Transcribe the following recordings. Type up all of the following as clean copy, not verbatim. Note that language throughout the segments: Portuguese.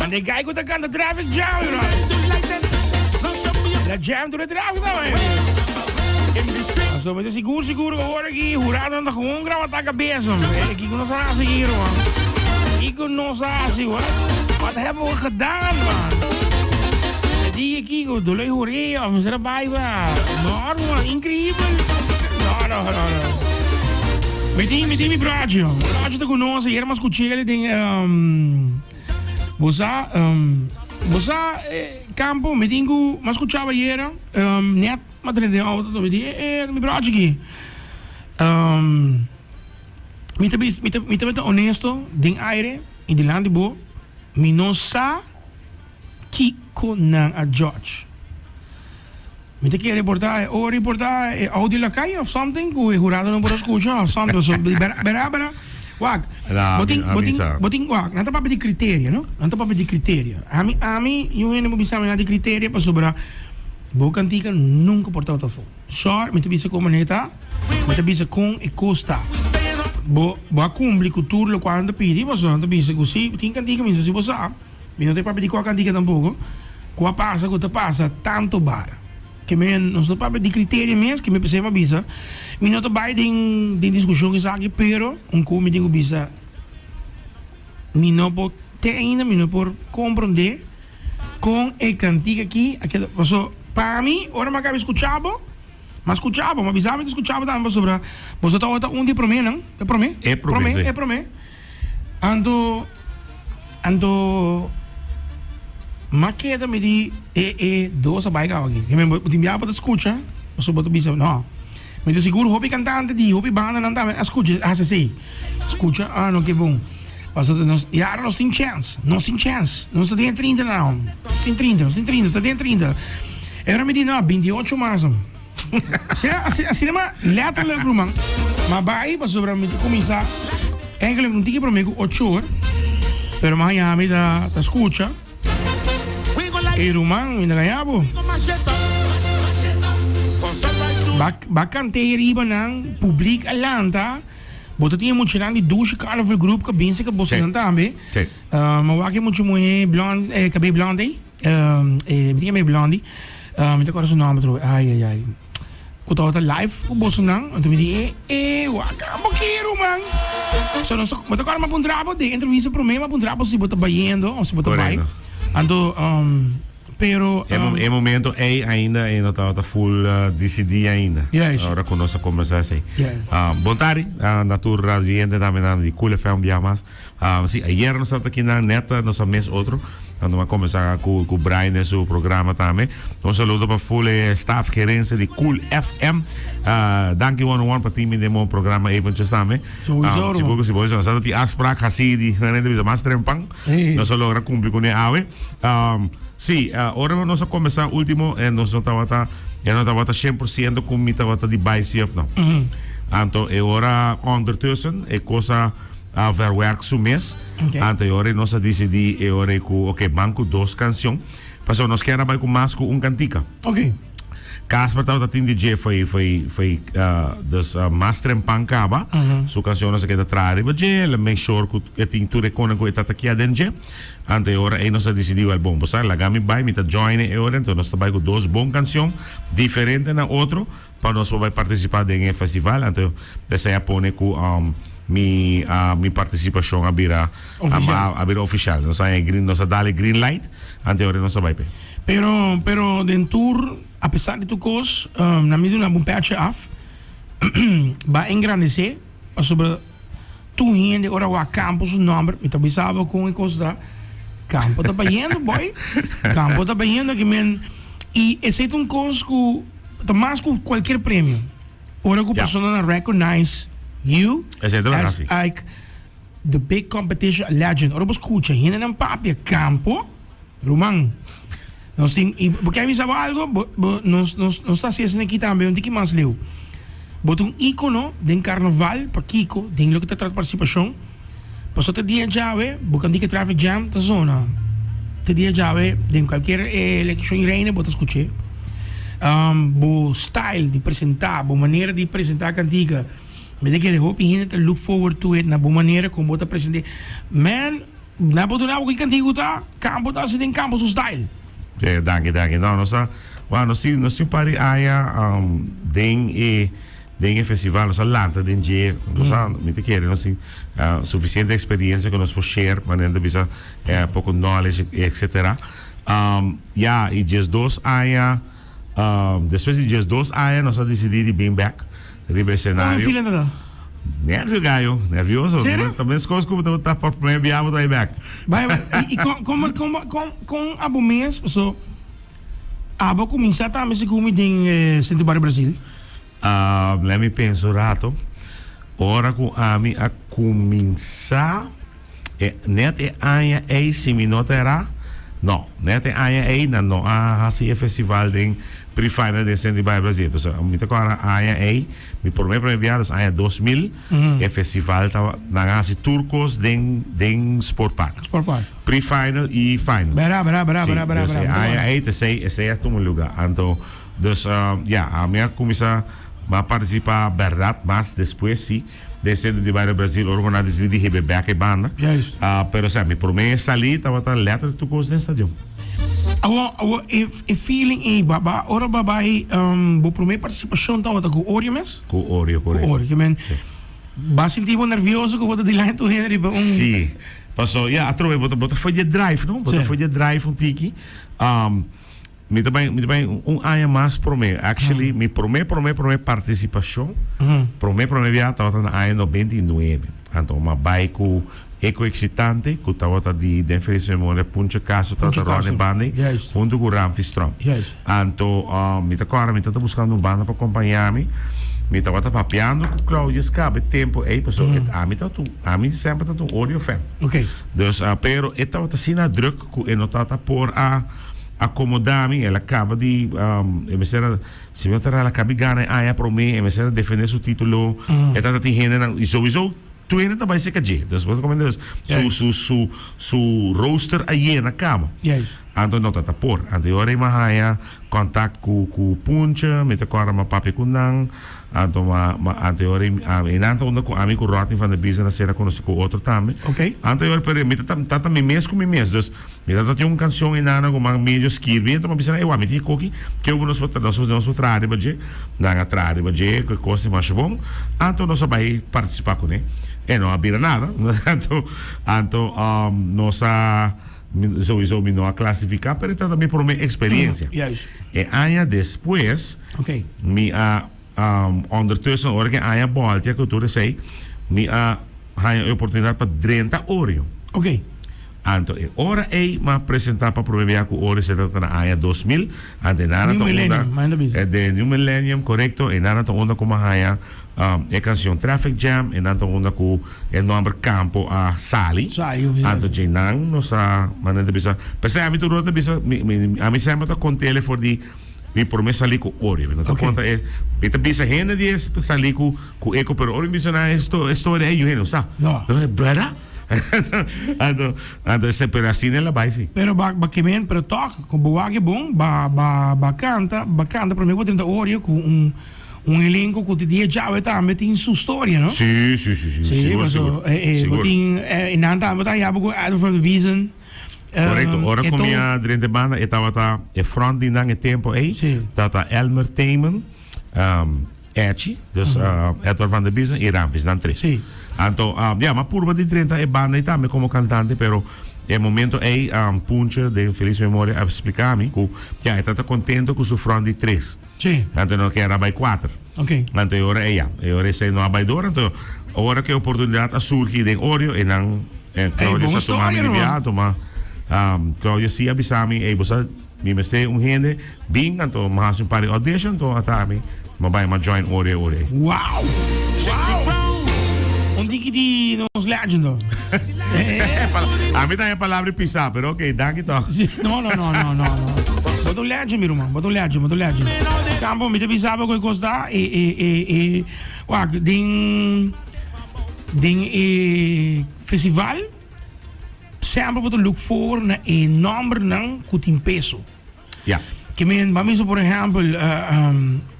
Want ik kijk hoe dat kan de traffic jam, you know. Dat jam door de traffic dan, man. Zo met de siguro hoor ik hier, hoe raar dan de gewoon graag wat ik bezig ben. Ik kon nog zo hier, man. Ik kon nog zo hoor. Wat hebben we gedaan, man? Die kiko, doe hoor je, of is er bij me? Nou, man, incredible. No. Met die praatje te conosce, hier maar scucciere ding, bosa campo, met ingu, maar scucciava hier, net, maar er de auto, met die praatje ki. Met honesto, ding aire, in die landi bo, minosa, kiko nang a George. Mite que reportar audio la calle of something, que jurado no puedo escuchar or something. So, bera, wag. Boting wag. Nanta pa di criteria, no? Nanta pa di criteria. Ami, yung ene mo bisa na di criteria pa sobra. Bukan tika nunca portado ta fo. Sor, mite bisa ko maneta, mite bisa kung e costa. Bo cumpli cultura lo quando pidi, ma sono nanta bisa così, tinkan tika minsa si bosa. Minote pa di ko kan tika tampoco. Qua passa, ko ta passa tanto bar. Que men não estou para de critério mesmo que me perceba bisa me não estou para de discussão que sabe pero como digo bisa me não por ter ainda me não por compreender com a cantiga aqui aquele passou para mim ora me acaba escutando mas bisava de escutava também sobre você está de promê não é promê ando ma queda me di dosa baiga aqui. Que me timbiava para escutar, o soboto bisa no. Me de seguro hopi cantante di hopi banda não tá, escuta, assim. Escuta, não que bom. Mas nós já não tem chance. Não tem 30 não. Tem 30, está tem 30. Era me di não, 28 mais. Assim mas letra le rumang. Ma bai para sobre me começar. Eigenlijk não tinha para mim 8 horas. Pero mas já me da escuta. E rumang ina ganhabo. Bacante riba nang publiek alanta. Bota tinha muito nang di douche carnaval group que bem se que você não também. Mas aqui muito muito blonde, cabelo blonde. Tinha meio blonde. Me tá agora o nome outro. Ai. Kuta outra live o bolso nang. Então me di waka aqui rumang. So não só, mas agora uma pundrabo de entrevista pro mim, uma pundrabo se bota baiendo ou se bota bai. Ando pero em momento ainda não está full decidido ainda. Yes. Agora com nossa conversação. Bom tarde, natura viente também de Cool FM Biamas. Sim, ayer nós estamos aqui na neta, nós mês outro. Quando vamos começar com o Brian e seu programa também. Um saludo para full staff gerência de Cool FM. Dank je one para time de meu programa eventjes também. Sowieso. Se você não die afspraak assim de não é mais trempang. Nós só logra cumprir com ele. Sim, agora nós vamos começar o último e nós não estava 100% com mita vata de BICF não. Então, agora ondertussen é coisa verwerk su mês. Então, agora nós decidimos agora com banco 2 canções. Passou nós queremos mais com mais com cantica. Ok. Casper estava tendo DJ foi das master pancaba. Sua canção não se queda atrás, mas ele make sure que tem tudo com que está aqui adentro. Ante agora aí nós decidimos o bom, passar lá gami vai me tá join agora, então nós trabalhamos com 2 boas canções diferentes na outro para nós vai participar de festival. Então dessa é pone com mi participação a bira oficial. Nós é green, nós dá green light, ante agora nós vai. Pero dentro, apesar de tu cos, na medida um patch off, vai engrandecer sobre tu gente ora o campus o número, me também sabe com coisa campo tá baiando boy, campo tá baiando que men e esse é cos que tá mais com qualquer prêmio, ora que pessoa não recognize you as like the big competition legend, ora você escuta, gente não papi campo, rumang. Nós tem, porque aí sabe algo, nós está sendo aqui também, onde que mais leu. Bota ícono de carnaval para Kiko, de lo que está participação. Passou até dia já, bukan di que traffic jam ta zona. Até dia já, de qualquer eleição reina, bota escutar. Bo style de apresentar, bo maneira de apresentar a cantiga. Me de que hope hine te look forward to it na bo maneira como bota apresentar. Man, na po na ko ikantigo ta, kampo ta sin kampo su style. Danke. No, nós pari aya den festival, nós lanta den je, nós niet keren, nós suficiente experiência que nós podemos share, manendo bisa pouco knowledge, etc. Ja, e just dos aya, depois de just dos aya, nós decidimos bem back, ribe cenário. Como feeling na? Nervioso. Sério? Também as coisas como tá por primeiro viagem vai back. E com abo mês, so abo começar tá mas como tem Centro Bar Brasil. Let me pensar rato. Ora com a mi a começar net aya ei se minotera. No, net aya ei na no hasi festival den pre-final de Centro Bar Brasil. So, mi ta kora aya ei, mi primeiro viagem aya 2000, e festival tava na hasi turcos den Sport Park. Pre-final e final. Bra. Dus aya ei te sei é um lugar. Então, dus a minha começar a participar verdade, mas depois sim, descendo de Bairro Brasil, organa decidi que bebe a banda. Yes. Pero sabe, por mim salir, tava tá letra tu coisa no estádio. Feeling ora babai bo primeira participação tava com Oreo mes? Com Oreo, correto. Oreo, que men ba sentivo nervioso com o de lá tu Henry ba Sim. Passou, a trove bota foi de drive, não? Bota foi de drive tiki. Me também ano mais por mim. Actually, me primeira participação. Primeira viagem estava na ano 99. Então, uma bike eco-excitante, que estava de diferença de memória, puncha caso, estava rodando banda, junto com o Ramfistrom. Então, me estava buscando uma banda para acompanhar-me. Me estava papeando com o Claudio Scabe, tempo, pessoal, a mim sempre está um Oreo fan. Ok. Dus, pero, estava assim na druk, que eu não estava por acomodar-me, ela acaba de, se eu ela acaba de ganhar para mim, ela defender seu título, ela está tendo, e sowieso, tu ainda também se quer dus wat komen dus, su roster aí na cama. Então não está por, então eu orei mahaya, contato com puncha, me te cora ma papi kunang, então eu orei, então onde com amigo Rotin van de business era conosco com outro também. Ok. Então eu orei, me tá me mês com me mês, dus me tá tinha uma canção inana com uma meio skirby, então me pensei, eu me tinha coqui, que eu nos trare baje, na trare baje, que coisa mais bom, então nós vai participar com ele. E não havia nada, então nós sowieso me não a classificar, mas também por minha experiência. E anos depois, me ondertussen hoor ik aan je boeltje, que tu sei, me a oportunidade para 30 Oreo. Ok. Então, ora me apresentar para provar que o Oreo se trata na área 2000, ante nada de New Millennium, correto, e nada onda como a canção Traffic Jam, e nada onda com o nome campo a Sali. Então, já não, nossa maneira de pensar. Pensei, a mim tu rota bisa, a mim sempre tá contele for de mi promessa ali com Oreo. Não tá conta Ita bisa renda de salir com eco, pero Oreo bisa na história aí, não sabe? Não. Verdade? Então sempre assim ela vai sim. Pero bakimen pero toca com buwag bom canta para mim 30 Oreo com elenco que te dia já está metendo em sua história, não? Sim. Seguro. Botin em nada botar já com Adam from the Vision. Correto. Ora com minha drente banda estava front de nange tempo aí. Tata Elmer Teyman, Etchi, dus Edward van der Biesen e Rampis dan três. Então, ma purba de 30 é banda e também como cantante, pero é momento aí puncha de feliz memória a explicar-me que já está contente com o front de 3. Então não quer abai 4. Então agora agora sei não abai 2, então agora que a oportunidade a surgir de Oreo e não Claudio está tomando de viado, mas Claudio sim avisar-me, você me mestei gente bem, então mas um par de audition, então até me vai ma join Oreo. Wow! Onde que nos legend? A mim tem a palavra pisar, pero ok, danke toch. No. Boto legend, meu irmão, boto legend. Campo, me te pisava com costa festival sempre boto look for na number ng kuting peso. Que men, vamos por exemplo,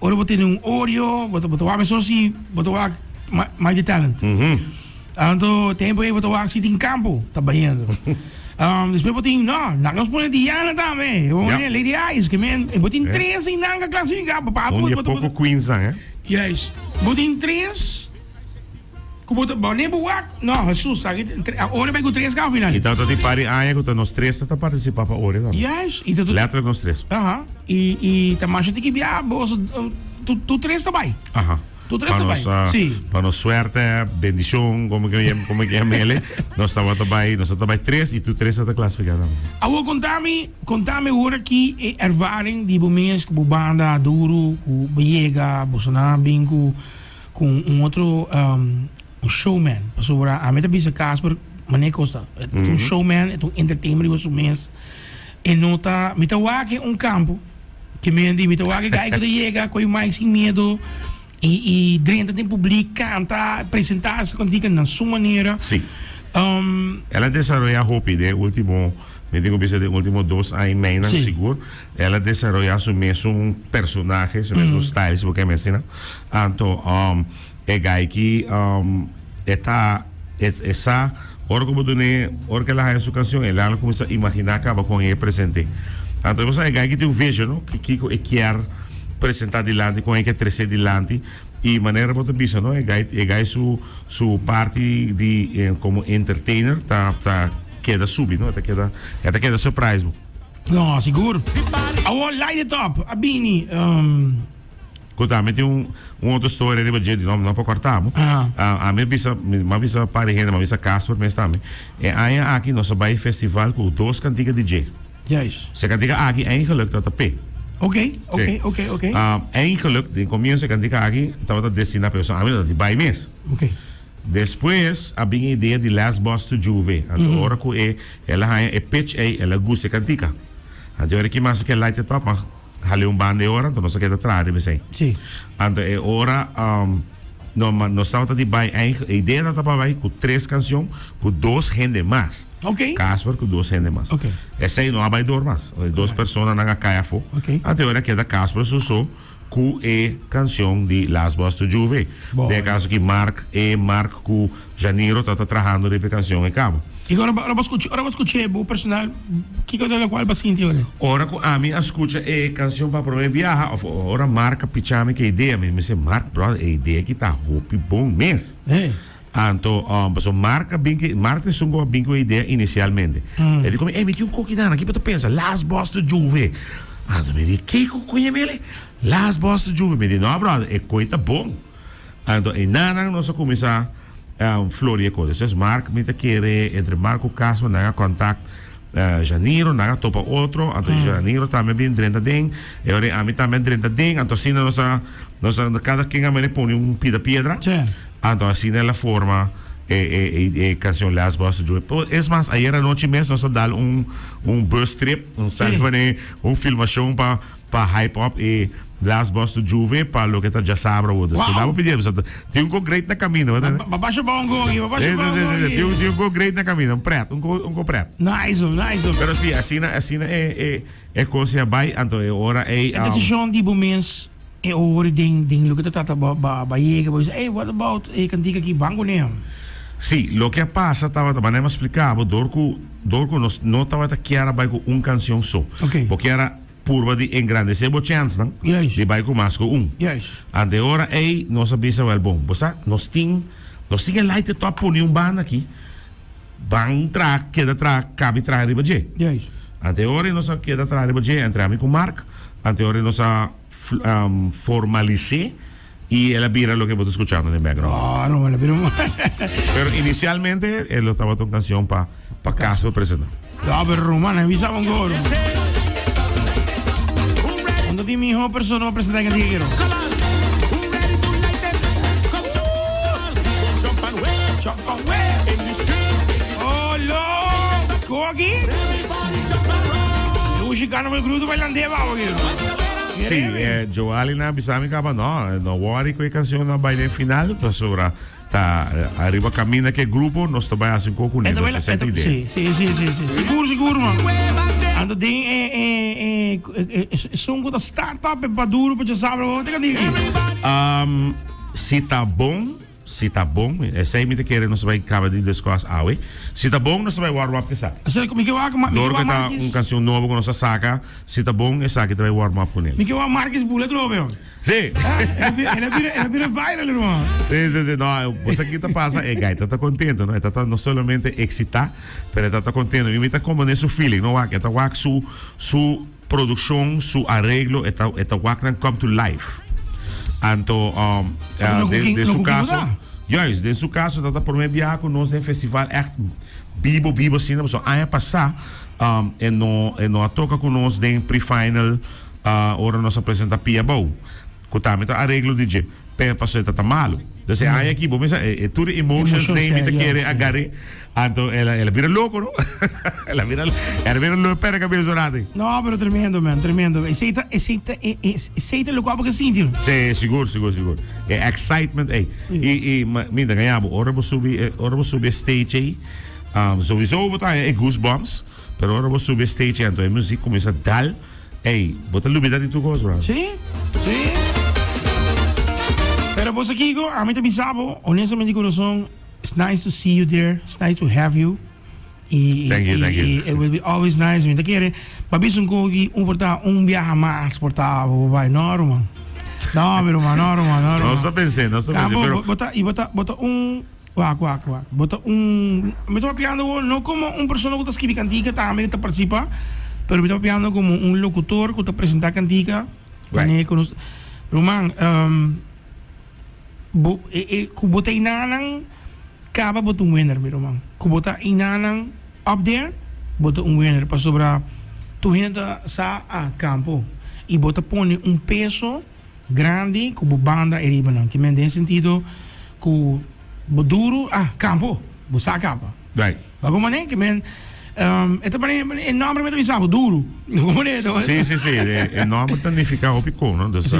ora boto Oreo, boto mais de talent. Tanto tempo aí botou aqui em campo, tá banhando. Depois botem, não, nós põe Diana também. Lady Ice, que men, botem 3 em nanga classificar, papá. Onde é pouco Queensland, Yes. Botem 3. Como bom, nem buak. Não, Jesus, agora vai com 3 cá final. Então, tu te pare aí, que nós 3 tá participar para hora, não? Yes, e tu Letra nós 3. E tá mais tem que viajar, tu 3 também. Tu 3 também. Sim. Para nós suerte, bendição, como que é ele. Nós estamos também 3 e tu 3 está classificado. Agora contame agora que ervaring di bumes que banda duro, com Biega, Bolsonaro, com outro um showman. Sobre a meta bisa Casper, mané costa. Um showman, um entertainer was mês. E nota, mita wake campo que me andi, mita wake gai que chega com mais sem medo. E dentro do público canta, apresentar-se contigo na sua maneira. Sim. Ela desarrolla hopi de último, me digo que de último 2 anos, seguro. Ela desarrolla su mesmo personagem, su mesmo style, porque me ensina. Então, é gai que essa hora como dune, hora que ela faz sua canção, ela começa a imaginar que com ele presente. Então, você é gai que tem vision, não? Que quer apresentar dilante com ele que crescer dilante e maneira muito bisa, não? É gai su parte de como entertainer tá queda subir, não? Tá queda surprise. Não, seguro. I want light it up. Abini. Contame tem outra história de budget, não para cortarmos. A minha bisa para renda, minha bisa Casper, mas também. É aí aqui nós vai festival com 2 cantigas DJ. Yes. Se cantiga aqui eigenlijk dat op. Ok. Eigenlijk, de comienzo cantiga aqui, estava destinado a pessoa, a mim, de vai mês. Ok. Depois, havia a ideia de Last Boss to Juve. Então, ora que ela é pitch, ela gosta cantiga. Então, ora que mais que light it up, mas hali band de hora, então nós queda atrás, me sei. Sim. Então, é hora, nós estamos de vai, a ideia da tapa vai com 3 canções, com 2 gente mais. Ok. Casper com 2 gente mais. Ok. Essa aí não vai dormir mais. 2 pessoas na caia fo. Ok. Então, ora queda Casper susou com a canção de Last Boss to Juve. De caso que Mark com Janeiro está trabalhando de canção em cabo. E agora vamos escutar o personal que eu dou qual paciente olha. Ora que a mim escuta a canção para provar viajar, ora marca pichame que ideia, me dice Mark, bro, a ideia que tá hope bom mês. Então, marca bem que marca sungo bem com a ideia inicialmente. Ele come, me tinha coquidana aqui para tu pensa, Last Boss to Juve. Então me diz, que conhece ele? Last Boss to Juve, me diz, não, bro, é coisa bom. Então, e nada nós começar florir coisas. Então, Mark me quer entre Marco Casper naga contact Janeiro naga topa outro, então Janeiro também bem 30 ding, e a mim também 30 ding, então assim nós cada quem a mim põe pedra. Então assim é a forma canção Last Boss to Juve. É mais, ayer à noite mesmo nós dar bus trip, filmação para hype up e Last Boss to Juve para o que está já sabe o das que dá para pedir, tem great na caminho, babasha bongo, tem great na caminho, um preto. Nice. Pero sim, assim é coisa vai, então é hora a decisão de moments é hora de lo que está Biega, hey, what about cantiga aqui banco nem? Sim, lo que passa estava também me explicava, Dorco não estava claro vai com canção só, porque era purba de engrandecer a chance, não? De vai com mais com Yes. Ante hora nós sabemos o bom, nós tínhamos light top por banda aqui, bang track, queda track, cabe track de budget. Yes. Ante hora nós queda track de budget entre a mim com Mark, ante hora nós formalizar y ela vira lo que vos escuchando en el background. No, bueno, pero inicialmente él estaba con canción para Casper presentar. No, pero Romana, avisaba un goro. Cuando ti mi hijo persona va a presentar que quiero. Oh, loco, aquí. Luis Chicano me grudo bailando abajo, Sí, Joali na bisami ka ba no worry ko canción na baile final to sobra ta arriba camina que grupo nos to baya 5 con eso sí seguro man ando din son go da startup para duro para saber o te digo si tá bom se tá bom, sei me te querer nós vai acabar de discuss awe. Se tá bom, nós vai warm up que sa. Assim, como que eu acho, Dor que tá canção nova com nossa saca, se tá bom, é saca que vai warm up com ele. me que eu Marques Bullet Robert. Sim. Ele vira viral, irmão. Sim. Não, você aqui tá passa, gaita tá contento, não? Tá não solamente excitar, pero tá contento. E me tá como nesse feeling, não? Que tá su produção, su arreglo, tá come to life. Anto, de su caso, juist, de su caso, dat por mij bij com nós no festival echt bibo cinema, so aan passar, en no toca com nós de pre-final, ora nós apresenta Pia Bow, kutami ta arreglo DJ, pero passou tá malo. Dus aan aqui, bom, mas tudo emotions nem me te querer agarrar. Anto, ela vira louco, não? ela vira louco, pera cabeça orada. Não, pero tremendo, man, tremendo. Aceita lo que eu sinto. Sim, seguro. É excitement, ei. E minha ganhamos, ora vou subir stage aí. Sowieso botar goosebumps, pero ora vou subir stage aí, então a música começa a dar. Ei, bota lubida de tu coisa, bro. Sim. Pero vos aqui, a mim também sabe, honestamente, coração. It's nice to see you there. It's nice to have you. Thank you. It will be always nice. Minta querer. Papi sun ko portar viaje más portar vai normal. No, pero normal. Não estou pensando, pero bota Bota me estou piando não como persona que está escrevendo cantica também está participa, pero me estou piando como locutor que está apresentar cantica. Right. Roman, bota inanang kaba bota winner, mi Roman. Bota inanang up there, bota winner para sobra tu gente sa a campo e bota pone peso grande como banda eriba não, que me dê sentido que duro campo, busa capa. right. Bago mané que men esta mané nome me sabe duro. Como né? Sim. É nome significa opico, não? Dus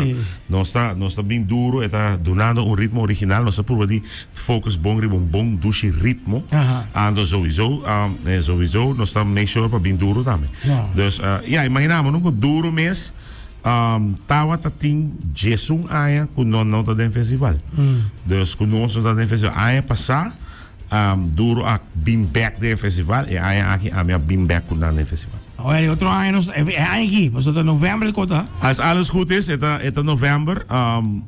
nós está bem duro, está donando ritmo original, nós está por de focus bom duche ritmo. Ando sowieso, nós está make sure para bem duro também. Dus imaginamos não duro mês. Tawa tating Jesung aya kung non ta den festival. Dus kung non ta den festival aya passar duro a been back den festival e aya aqui a minha been back kung den festival. Olha, outro ano aqui, mas até novembro conta. Als alles goed is, het november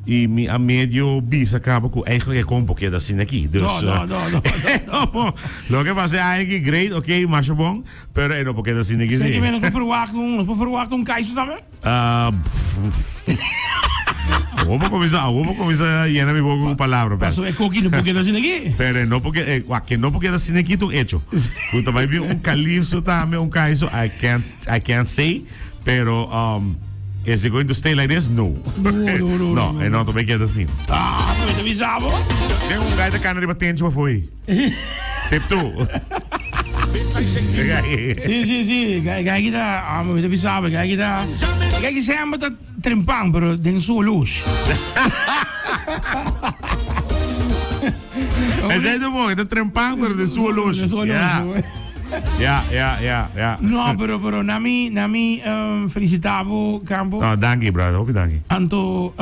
e a medio bis acaba com eigenlijk com porque da sin aqui. Dus No. lo que pasa eigenlijk great, okay, mas bom, pero no porque da sin aqui. Zeg je menos voor verwachten keizer também? Vamos começar a llenar mi boca con palabras. Paso é coquinho porque da sin aqui. Pero no porque que no porque da sin aqui tu hecho. Puta vai vir calipso também, kaiso I can't say, pero is it going to stay like this? No. No, e não também que é assim. Mas te avisava. Tem guy da cana de batente para foi. Tip tu. Sim. Kijk je daar, maar we samen. Kijk je daar. Kijk je zijn met dat trimpang, bro. Denk zo los. Hij zei de mooi, dat trimpang, maar de zo los. Ja. No, pero nami felicitavo campo. No, dank je, brother. Hoop je dank je. Anto,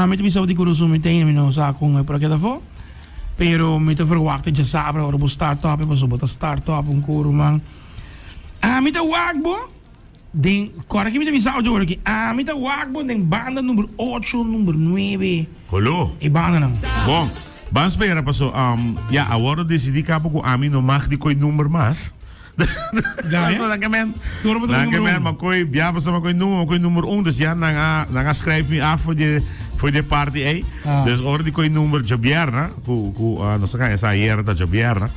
met me zou die coração meteen no saco para que da fo. Pero me te verwachten je sabra ora bo start-up e so bota start-up coro man. Me te wakbo den kora que me te visao de ora que me te wakbo den banda número 8, número 9. Hallo. E banda não. Bom, vamos esperar passo. Agora decidi que apo a mim não mais de coi número mais. Danke men. Maar koi ja was maar koi nummer 1 dus ja dan schrijf me af voor de party dus ora di koi nummer Jabierna ku no sa esa era da Jabierna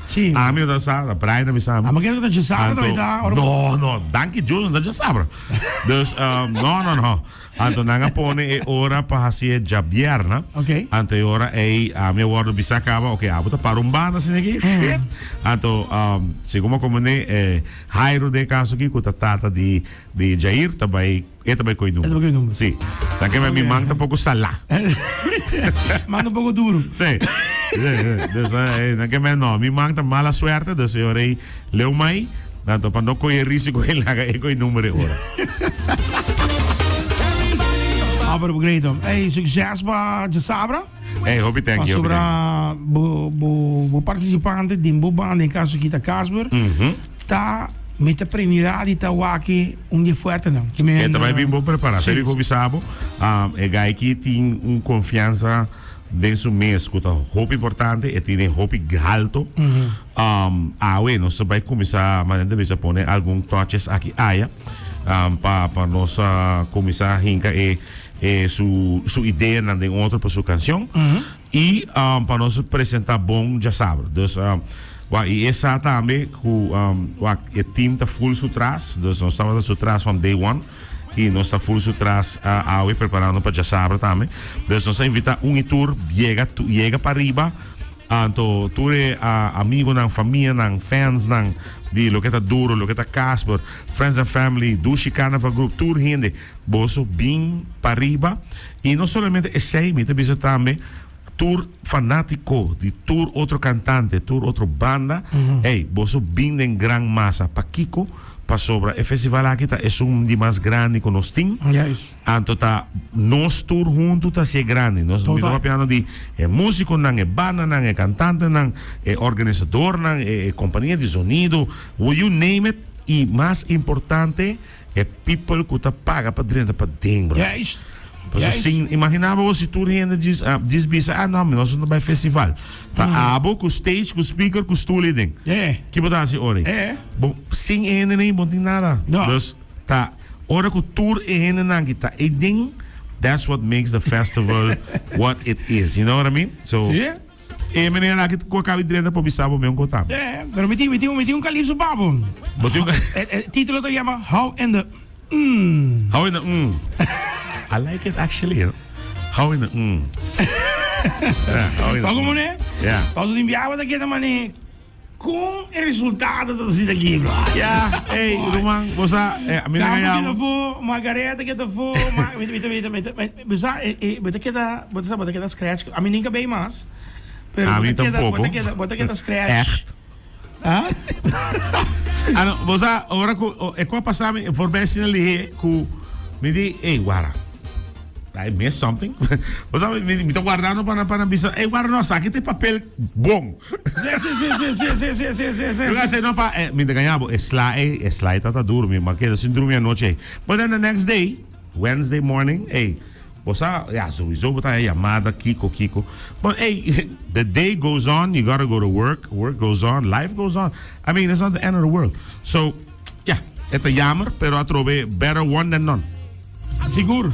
mim da sa da praia mi sa mas quero que já sabe no danke Julian da já sabe dus no anto nanga pone ora pa hasie Jabierna ante ora mi guardo bisacaba abota para banda sin aqui anto segundo como ne Jairo de caso aqui com a tata de Jair também coi número. Sim. Então que me manda um pouco salá. Manda um pouco duro. Sim. Dus dan que me manda mala suerte, dus eu rei leu mai, então para não correr risco ele laga coi número ora. Aber begrepen. Hey, succes para de Sabra. Hey, hope thank you. hope thank Sobra bo participante din bo band in caso kita Casper. Ta met de premiera di ta waki dia fuerte não. Que you. Também bem bom preparado. Você viu sabo? É gai que tem confiança dentro mês que tá hope importante e tem hope alto. Bueno, você vai começar, mas deve se pôr algum touches aqui aia. Para nossa começar hinca su ideia na de outra para sua canção e para nós apresentar bom já sabe. Então e essa também que o time está full sutrás, então nós estamos sutrás from day one e nós está full sutrás preparando para já sabe também. Então nós invita tour chega para arriba. Então, tu é amigo ng família, ng fans, ng di lo que tá duro, lo que tá Casper, friends and family, do Carnival Group, tour gente, boso bem para arriba. E não somente esse aí, também também tour fanático, de tour outro cantante, tour outro banda, hey, boso bem em gran massa, pa Kiko, pa sobra. O festival aqui tá é de mais grande que nós temos. Yes. Então tá nós tour junto tá ser grande. Nós estamos falando de músico, não é banda, não é cantante, não é organizador, não é companhia de sonido, you name it. E mais importante é people que tá paga para dentro. Yes. Assim, imaginava se tu ainda diz não, nós não vai festival. Tá abo com stage, com speaker, com stool dentro. Que botar assim, ora. Bom, sim ainda nem bom nada. Dus tá, ora que o tour ainda não tá dentro. That's what makes the festival what it is. You know what I mean? So, menina lá que eu acabei de dizer para o Bissabo mesmo contar. Pero meti um calypso babo. Título te llama How in the How in the I like it actually, you know. How in the Como né? Yeah. Pausa de enviar daqui da maneira com o resultado da cidade aqui, bro. Yeah. Hey, Roman, você a minha ganhava. Campo que for, Margareta que for, bota que da scratch. A menina bem mais. Pero bota que da scratch. Echt. Ano, você agora é com passar for bem sinal que me diz, hey, guarda. I missed something. Você me está guardando para bisa. Hey, guarda, não, aqui tem papel bom. Sim. Eu sei não para me ganhava. Slide tá duro, me maquei assim dormir a noite. But then the next day, Wednesday morning, hey, você sowieso botar chamada Kiko. But hey, the day goes on. You gotta go to work. Work goes on. Life goes on. I mean, it's not the end of the world. So, yeah, é jammer, pero atrove better one than none. Seguro.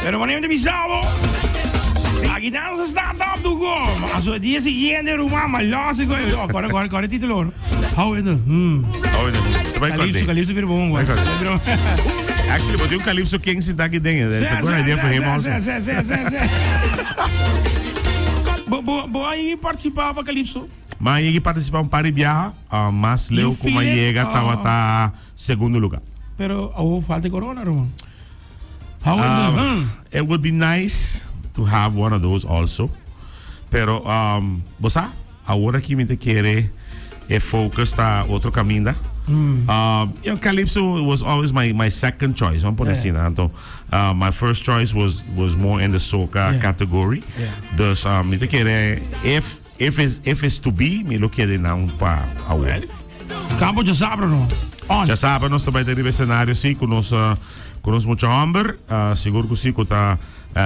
Pero wanneer de Bissabo, aqui não está top do gol. Mas o dia seguinte, mas lost go. Agora é título. How in the Calypso vira bom. Actually, but yung Calypso King si Taki Ding. It's a good idea for him also. Boa aí participar para Calypso. Mas ele participar para viajar, mas leu como chega estava segundo lugar. Pero falta de corona, Roman. It would be nice to have one of those also. Pero você agora que me te quer focus tá outro caminho. Calypso was always my second choice. Vamos por assim, então my first choice was more in the soca category. Dus me te quer if it's to be, me lo quede não para agora. Campo já sabe, não? Já sabe, nós também temos cenário sim, com nós muito amber, seguro que sim, com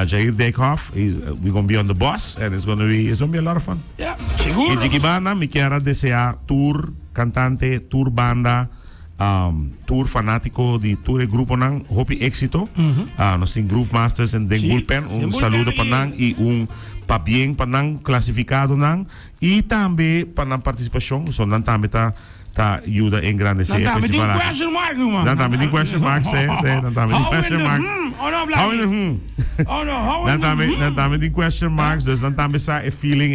Jair Dekhoff, we're going to be on the bus and it's going to be a lot of fun. Yeah, seguro. E de banda, me quero desejar tour cantante, tour banda, tour fanático de tour e grupo nang, hope éxito. Nós temos Groove Masters and Den Bullpen, saludo para nang e para bem para nang classificado nang e também para nang participação, so nang também tá ajuda em grande esse festival. Não tá question mark, man. Não tá me question mark, não tá me question mark. How in the não tá me question marks, dus não tá me sa feeling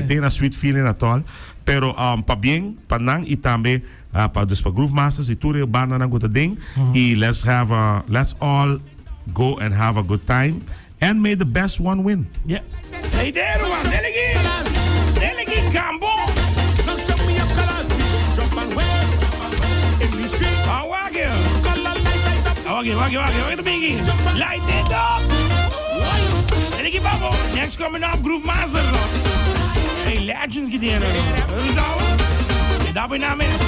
tem a sweet feeling at all. Pero para bem, para nang e também para Groove Masters e tour banda nang gota ding e let's all go and have a good time and may the best one win. Yeah. Hey there, man. Delegate Campo. Wag it, Biggie. Light it up. En ik Babo. Next coming up, Groove Master. Hey, Legends gedaan. Dat is al. Daarbij namen.